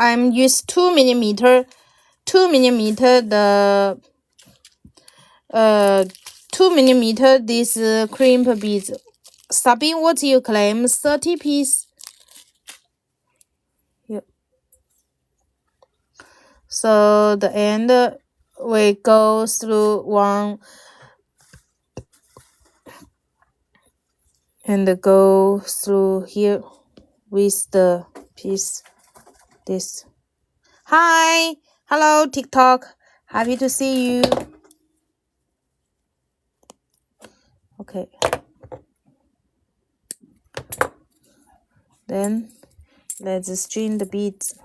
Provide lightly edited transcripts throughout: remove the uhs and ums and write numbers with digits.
I'm use 2mm, the 2mm this crimp beads. Sabine, what you claim? 30 piece. Yep. So the end we go through one and go through here with the piece. This. Hi, hello TikTok. Happy to see you. Okay. Then let's string the beads.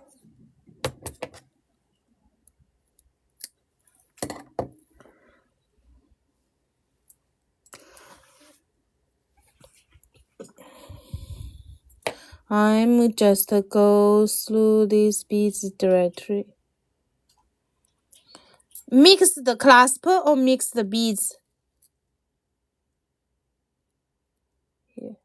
I'm just go through these beads directly. Mix the clasp or mix the beads? Here.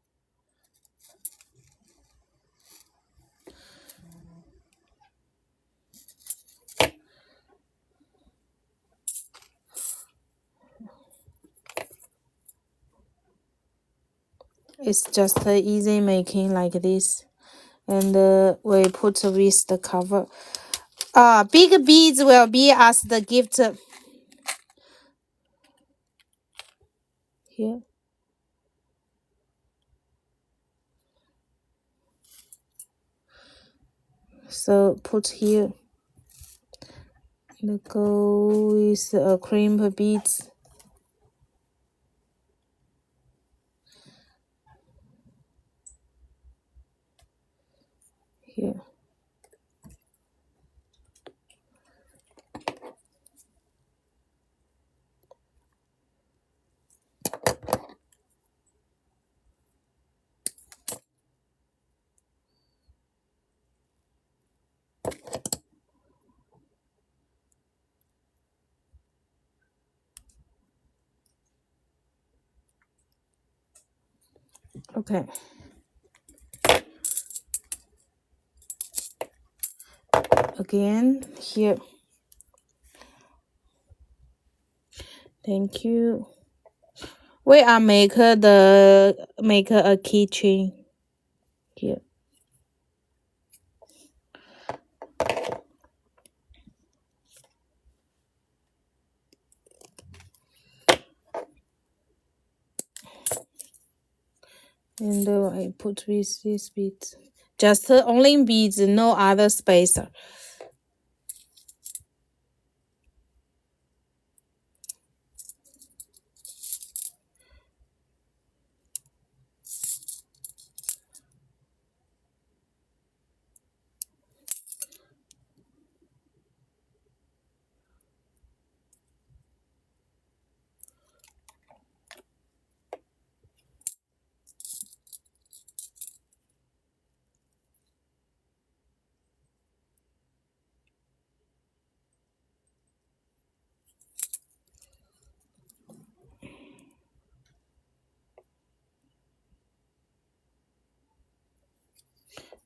It's just easy making like this. And we put with the cover. Big beads will be as the gift. Here. So put here. And go with crimp beads. Here. Okay. Again, here. Thank you. We are make a keychain here. And I put with these beads. Just only beads, no other spacer.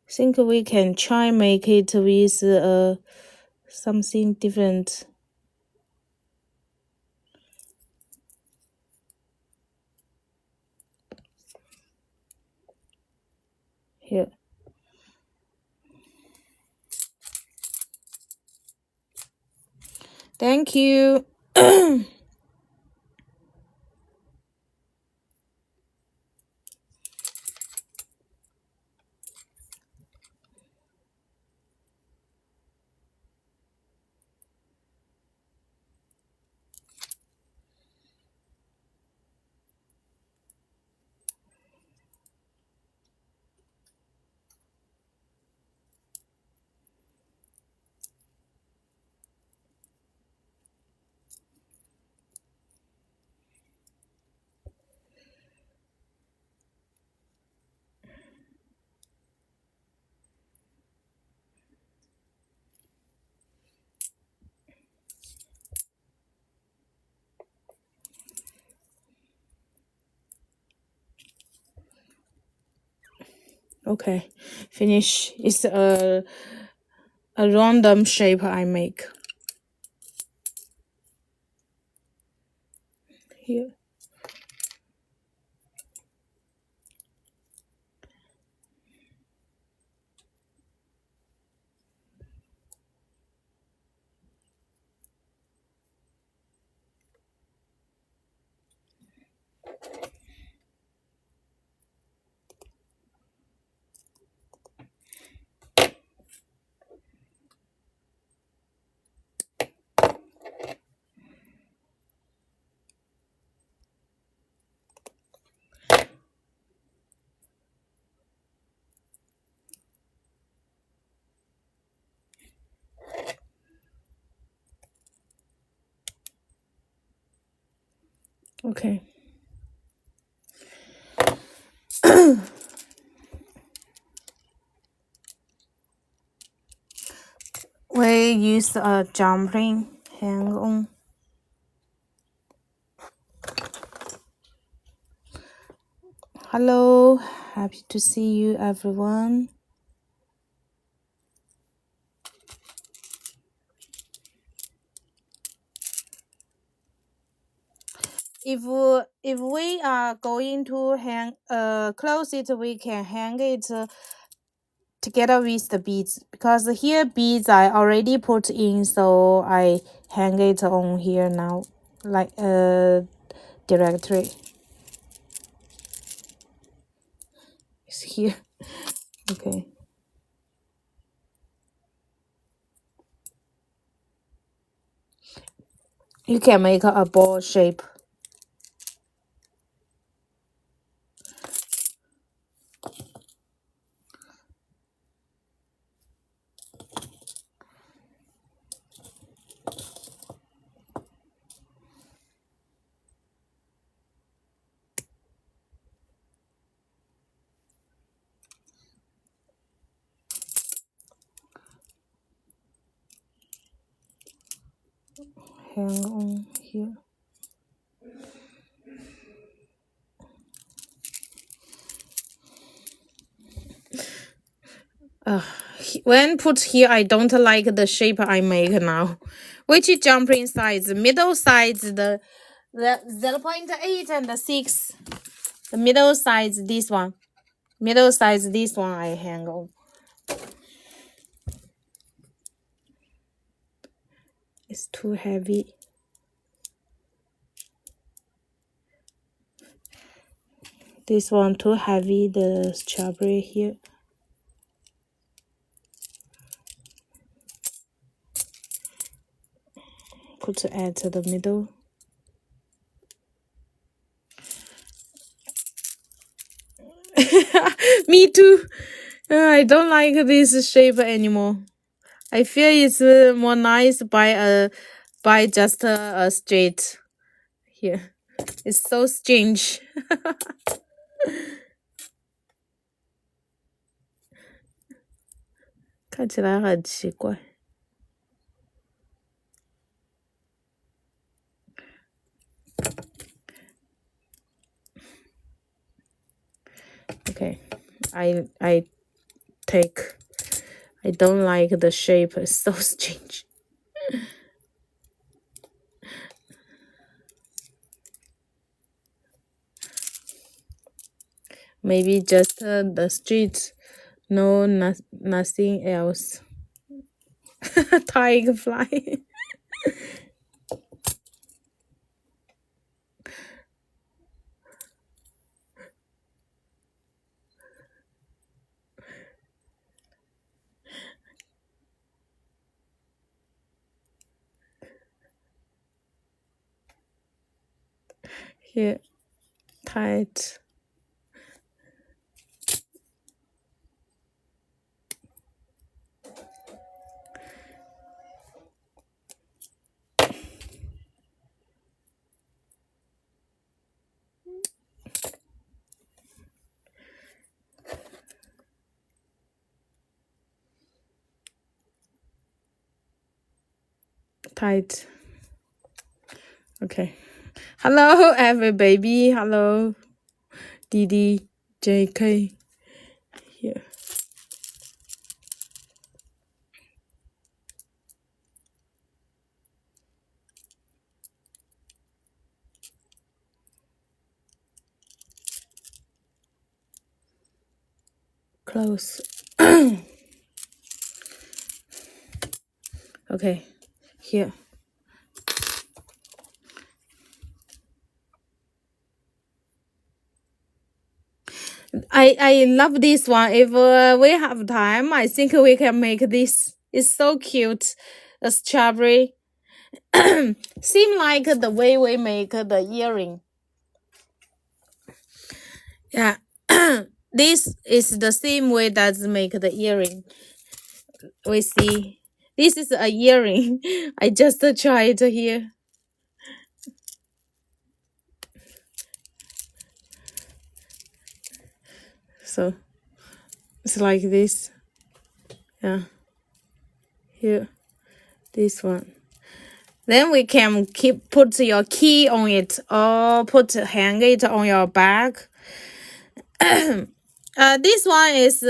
Think we can try make it with something different. Here. Thank you. Okay, finish. It's a random shape I make. Here. Okay. We use a jumping hang on. Hello, happy to see you everyone. If we are going to hang close it, we can hang it together with the beads, because here beads I already put in, so I hang it on here now, like directory. It's here. Okay. You can make a ball shape. Hang on here. When put here, I don't like the shape I make now. Which jumping size? Middle size, the 0.8 and the 6. The middle size, this one. Middle size, this one I hang on. It's too heavy. This one too heavy, the strawberry here. Put at the middle. Me too. I don't like this shape anymore. I feel it's more nice by just a straight here. It's so strange. 看起来很奇怪。Okay, I don't like the shape. It's so strange. Maybe just the street. No, nothing else. Tiger fly. Here, tight. Tight. Okay. Hello, every baby. Hello, Didi, JK. Here. close. Okay, here. I love this one. If we have time, I think we can make this. It's so cute. A strawberry. Seem like the way we make the earring. Yeah. This is the same way that make the earring. We see. This is a earring. I just tried here. So it's like this. Yeah. Here. This one. Then we can put your key on it or hang it on your back. This one is